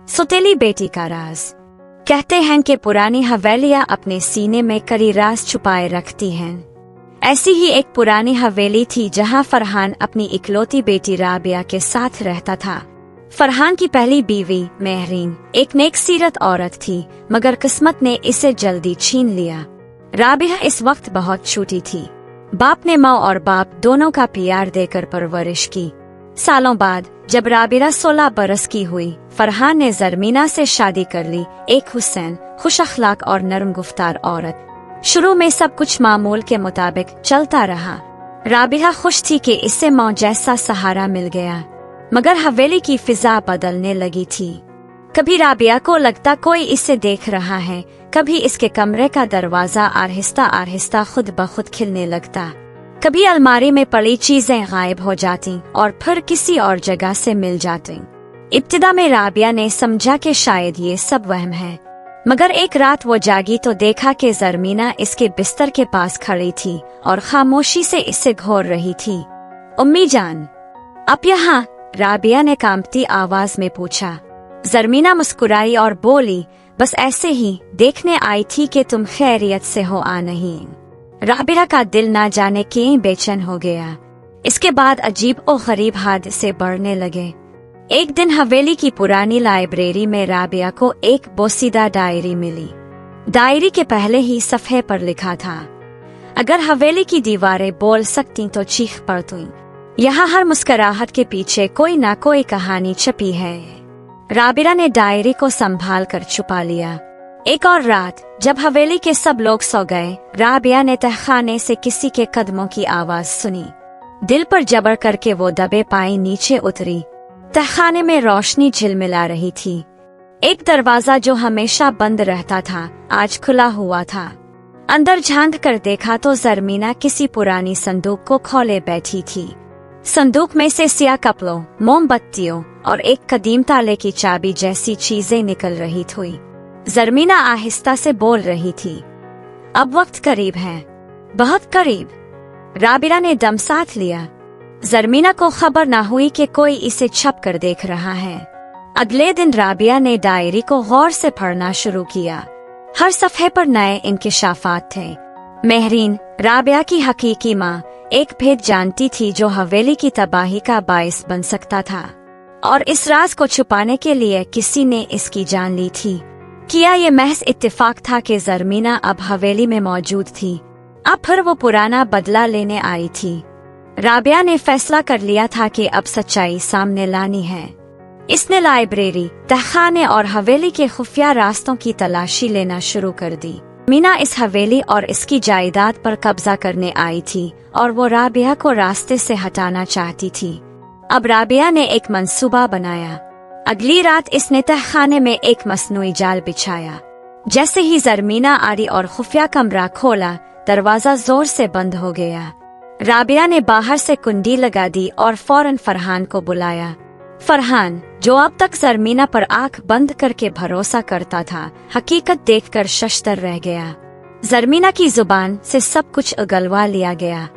सुतेली बेटी का राज। कहते हैं कि पुरानी हवेलियां अपने सीने में कई राज छुपाए रखती हैं। ऐसी ही एक पुरानी हवेली थी जहां फरहान अपनी इकलौती बेटी राबिया के साथ रहता था। फरहान की पहली बीवी मेहरीन एक नेक सीरत औरत थी, मगर किस्मत ने इसे जल्दी छीन लिया। राबिया इस वक्त बहुत छोटी थी। बाप ने माँ और बाप दोनों का प्यार देकर परवरिश की। सालों बाद जब राबिया 16 बरस की हुई, फरहान ने जरमीना से शादी कर ली, एक हुसैन, खुश अखलाक और नरम गुफ्तार औरत। शुरू में सब कुछ मामूल के मुताबिक चलता रहा। राबिया खुश थी कि इससे माँ जैसा सहारा मिल गया, मगर हवेली की फिजा बदलने लगी थी। कभी राबिया को लगता कोई इसे देख रहा है, कभी इसके कमरे का दरवाजा आहिस्ता आहिस्ता खुद ब खुद खिलने लगता। कभी अलमारी में पड़ी चीजें गायब हो जाती और फिर किसी और जगह से मिल जाती। इब्तिदा में राबिया ने समझा कि शायद ये सब वहम है, मगर एक रात वो जागी तो देखा कि जरमीना इसके बिस्तर के पास खड़ी थी और खामोशी से इससे घोर रही थी। उम्मी जान, आप यहाँ? राबिया ने कांपती आवाज में पूछा। जरमीना मुस्कुराई और बोली, बस ऐसे ही देखने आई थी कि तुम खैरियत से हो आ नहीं। राबिया का दिल ना जाने क्यों बेचैन हो गया। इसके बाद अजीब और गरीब हादसे बढ़ने लगे। एक दिन हवेली की पुरानी लाइब्रेरी में राबिया को एक बोसीदा डायरी मिली। डायरी के पहले ही सफ़े पर लिखा था, अगर हवेली की दीवारें बोल सकती तो चीख पड़ती। यहाँ हर मुस्कुराहट के पीछे कोई ना कोई कहानी छुपी है। राबिया ने डायरी को संभाल कर छुपा लिया। एक और रात जब हवेली के सब लोग सो गए, राबिया ने तहखाने से किसी के कदमों की आवाज सुनी। दिल पर जबर करके वो दबे पाए नीचे उतरी। तहखाने में रोशनी झिलमिला रही थी। एक दरवाजा जो हमेशा बंद रहता था, आज खुला हुआ था। अंदर झांक कर देखा तो जरमीना किसी पुरानी संदूक को खोले बैठी थी। संदूक में से सियाह कपड़ों, मोमबत्तियों और एक कदीम ताले की चाबी जैसी चीजें निकल रही थी। जरमीना आहिस्ता से बोल रही थी, अब वक्त करीब है, बहुत करीब। राबिया ने दम साथ लिया। जरमीना को खबर न हुई कि कोई इसे छप कर देख रहा है। अगले दिन राबिया ने डायरी को गौर से पढ़ना शुरू किया। हर सफ़े पर नए इंकिशाफात थे। मेहरीन, राबिया की हकीकी माँ, एक भेद जानती थी जो हवेली की तबाही का बायस बन सकता था, और इस राज को छुपाने के लिए किसी ने इसकी जान ली थी। किया ये महज इत्तेफाक था कि जरमीना अब हवेली में मौजूद थी, अब फिर वो पुराना बदला लेने आई थी। राबिया ने फैसला कर लिया था कि अब सच्चाई सामने लानी है। इसने लाइब्रेरी, तहखाने और हवेली के खुफिया रास्तों की तलाशी लेना शुरू कर दी। मीना इस हवेली और इसकी जायदाद पर कब्जा करने आई थी और वो राबिया को रास्ते से हटाना चाहती थी। अब राबिया ने एक मंसूबा बनाया। अगली रात इसने तहखाने में एक मसनूई जाल बिछाया। जैसे ही जरमीना आई और खुफिया कमरा खोला, दरवाजा जोर से बंद हो गया। राबिया ने बाहर से कुंडी लगा दी और फौरन फरहान को बुलाया। फरहान, जो अब तक जरमीना पर आंख बंद करके भरोसा करता था, हकीकत देखकर शशतर रह गया। जरमीना की जुबान से सब कुछ उगलवा लिया गया।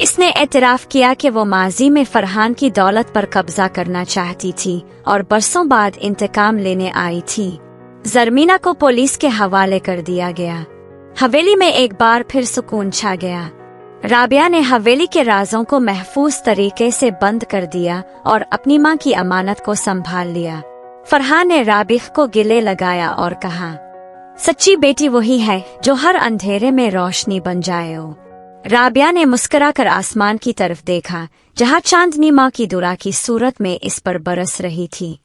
इसने एतराफ किया कि वो माजी में फरहान की दौलत पर कब्जा करना चाहती थी और बरसों बाद इंतकाम लेने आई थी। जरमीना को पुलिस के हवाले कर दिया गया। हवेली में एक बार फिर सुकून छा गया। राबिया ने हवेली के राजों को महफूज तरीके से बंद कर दिया और अपनी माँ की अमानत को संभाल लिया। फरहान ने राबिया को गिले लगाया और कहा, सच्ची बेटी वही है जो हर अंधेरे में रोशनी बन जाए। राबिया ने मुस्कुराकर आसमान की तरफ देखा, जहाँ चांदनी माँ की दुरा की सूरत में इस पर बरस रही थी।